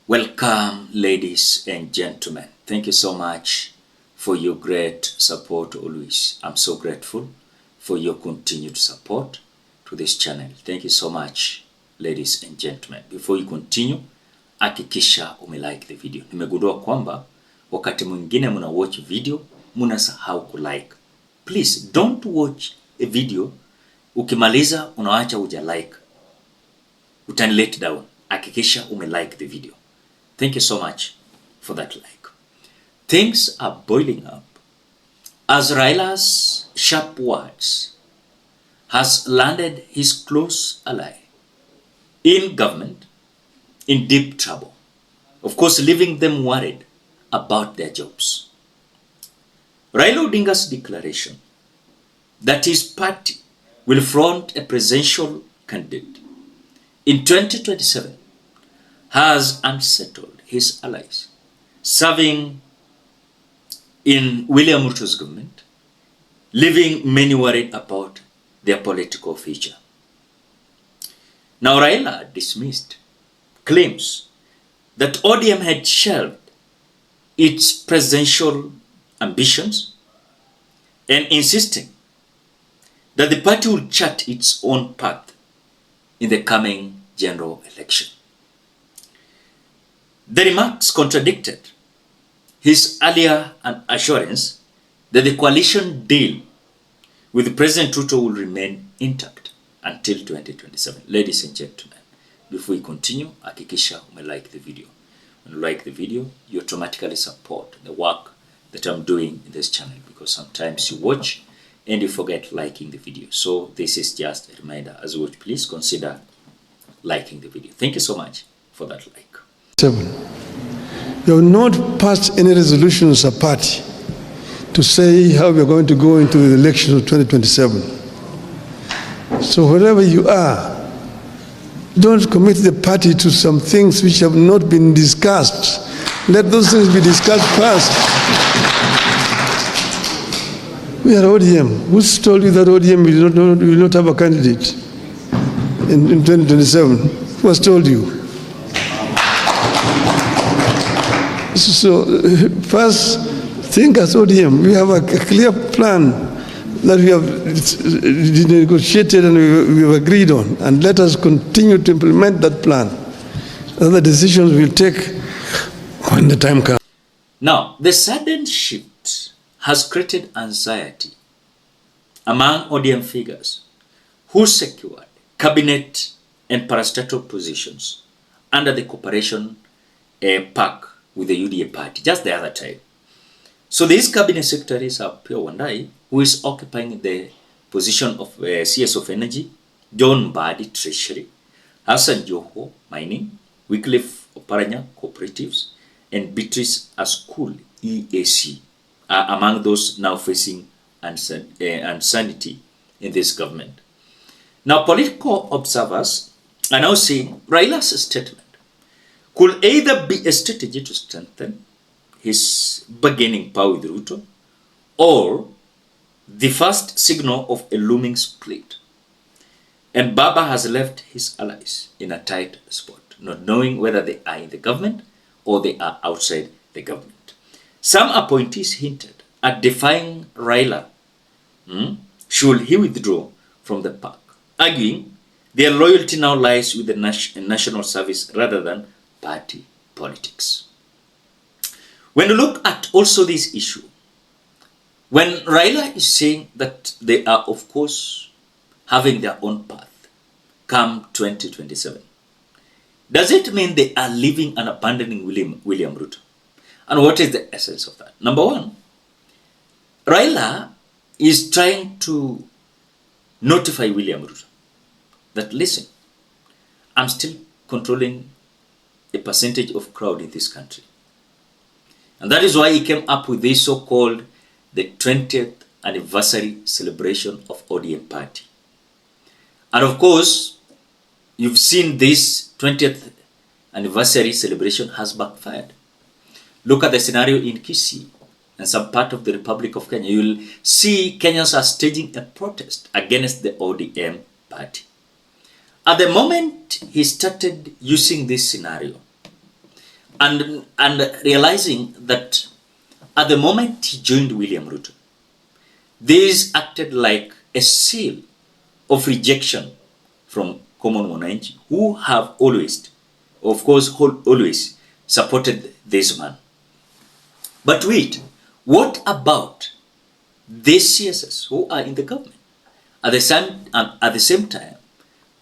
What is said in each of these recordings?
Welcome, ladies and gentlemen. Thank you so much for your great support always. I'm so grateful for your continued support to this channel. Thank you so much, ladies and gentlemen. Before you continue, hakikisha umelike the video. Nimegundua kwamba wakati mwingine muna watch video, munasahau kulike. Please don't watch a video ukimaliza unaacha uja like. Utani let down. Hakikisha umelike the video. Thank you so much for that like. Things are boiling up as RAILA'S sharp words has landed his close ally in government in deep trouble. Of course, leaving them worried about their jobs. Raila Odinga's declaration that his party will front a presidential candidate in 2027 has unsettled his allies, serving in William Ruto's government, leaving many worried about their political future. Now, Raila dismissed claims that ODM had shelved its presidential ambitions and insisting that the party will chart its own path in the coming general election. The remarks contradicted his earlier assurance that the coalition deal with President Ruto will remain intact until 2027. Ladies and gentlemen, before we continue, hakikisha umelike the video. When you like the video, you automatically support the work that I'm doing in this channel, because sometimes you watch and you forget liking the video. So this is just a reminder. As well, please consider liking the video. Thank you so much for that like. 7. You have not passed any resolution as a party to say how we are going to go into the elections of 2027. So wherever you are, don't commit the party to some things which have not been discussed. Let those things be discussed first. We are ODM. Who's told you that ODM will not have a candidate in 2027? Who has told you? So first, think as ODM. We have a clear plan that we have negotiated and we have agreed on, and let us continue to implement that plan. Other decisions we'll take when the time comes. Now, the sudden shift has created anxiety among ODM figures who secured cabinet and parastatal positions under the cooperation pact with the UDA party just the other time. So these cabinet secretaries are Pio Wandai, who is occupying the position of CS of Energy, John Mbadi Treasury, Hassan Joho Mining, Wycliffe Oparanya Cooperatives, and Beatrice Askul EAC are among those now facing insanity in this government. Now, political observers are now saying Raila's statement could either be a strategy to strengthen his bargaining power with Ruto, or the first signal of a looming split. And Baba has left his allies in a tight spot, not knowing whether they are in the government or they are outside the government. Some appointees hinted at defying Raila should he withdraw from the park, arguing their loyalty now lies with the national service rather than party politics. When you look at also this issue, when Raila is saying that they are of course having their own path come 2027, does it mean they are leaving and abandoning William Ruto? And what is the essence of that? Number one, Raila is trying to notify William Ruto that, listen, I'm still controlling a percentage of crowd in this country. And that is why he came up with this so-called the 20th anniversary celebration of ODM party. And of course, you've seen this 20th anniversary celebration has backfired. Look at the scenario in Kisii and some part of the Republic of Kenya. You'll see Kenyans are staging a protest against the ODM party. At the moment he started using this scenario, and realizing that at the moment he joined William Ruto, this acted like a seal of rejection from common wananchi, who have always, of course, always supported this man. But wait, what about these CSS who are in the government? At the same time,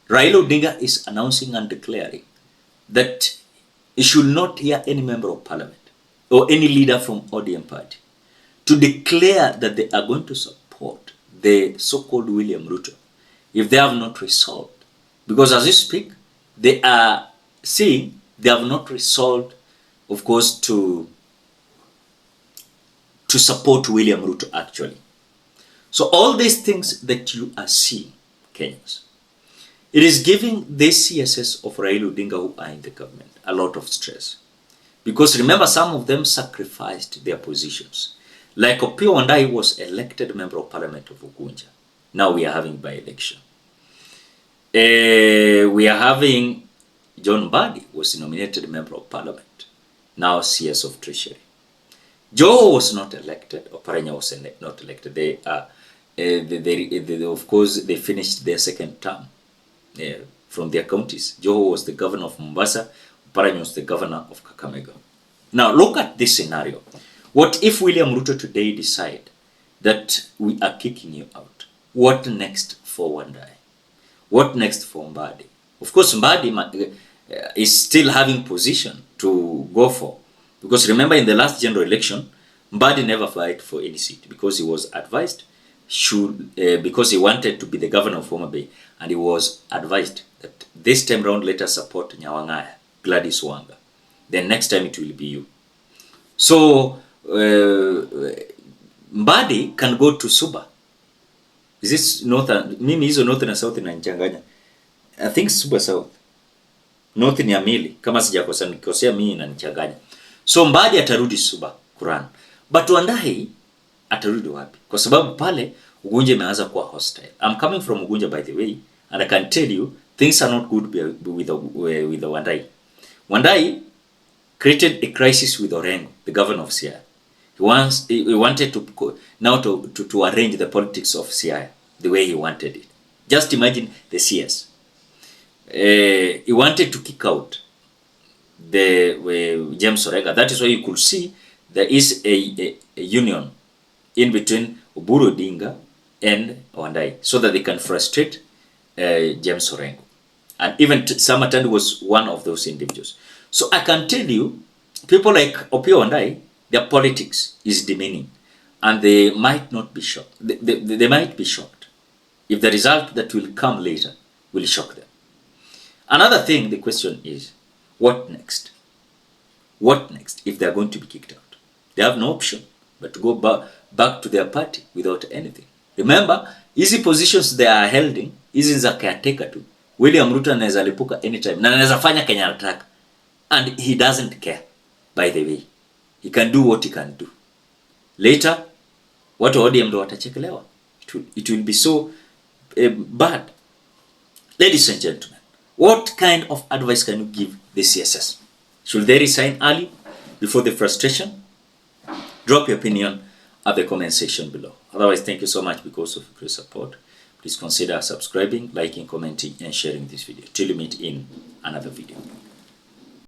Raila Odinga is announcing and declaring that he should not hear any member of parliament or any leader from ODM party to declare that they are going to support the so-called William Ruto if they have not resolved. Because as you speak, they are saying they have not resolved, of course, to support William Ruto actually. So all these things that you are seeing, Kenyans, it is giving the CSS of Raila Odinga who are in the government a lot of stress. Because remember, some of them sacrificed their positions. Like Opiyo Wandayi was elected member of parliament of Ugunja. Now we are having by-election. We are having John Mbadi was nominated member of parliament. Now CS of Treasury. Joe was not elected, or Parenya was not elected. They of course, they finished their second term from their counties. Joe was the governor of Mombasa, Parenya was the governor of Kakamega. Now look at this scenario. What if William Ruto today decide that we are kicking you out? What next for Wandayi? What next for Mbadi? Of course, Mbadi is still having position to go for. Because remember, in the last general election, Mbadi never fight for any seat because he was advised, because he wanted to be the governor of Homa Bay, and he was advised that this time round, let us support Nyawangaya, Gladys Wanga. Then next time it will be you. So, Mbadi can go to Suba. Is this northern? Mimi hizo north na south inanichanganya. I think Suba South. North ni Amili. Kama sijakosea nikosea mimi inanichanganya. So Mbadi atarudi Suba, Quran. But Wandayi atarudi wapi? Kwa sababu pale Ugunja imeanza kuwa hostile. I'm coming from Ugunja, by the way, and I can tell you things are not good with the Wandayi. Wandayi created a crisis with Orengo, the governor of Siaya. He wanted to arrange the politics of Siaya the way he wanted it. Just imagine the CS. He wanted to kick out the James Orega. That is why you could see there is a union in between Oburu Odinga and Wandayi, so that they can frustrate James Orengo. And even Samatand was one of those individuals. So I can tell you, people like Opiyo Wandayi, their politics is demeaning, and they might not be shocked. They might be shocked if the result that will come later will shock them. Another thing, the question is, what next? What next if they are going to be kicked out? They have no option but to go back to their party without anything. Remember, easy positions they are holding, hizi za caretaker tu. William Ruto anaweza lipuka anytime na anaweza fanya Kenya anataka, and he doesn't care. By the way, he can do what he can do. Later, watu wa ODM ndo watachekelewa. It will be so bad. Ladies and gentlemen, what kind of advice can you give the CSS? Should they resign early before the frustration? Drop your opinion at the comment section below. Otherwise, thank you so much because of your support. Please consider subscribing, liking, commenting, and sharing this video. Till we meet in another video.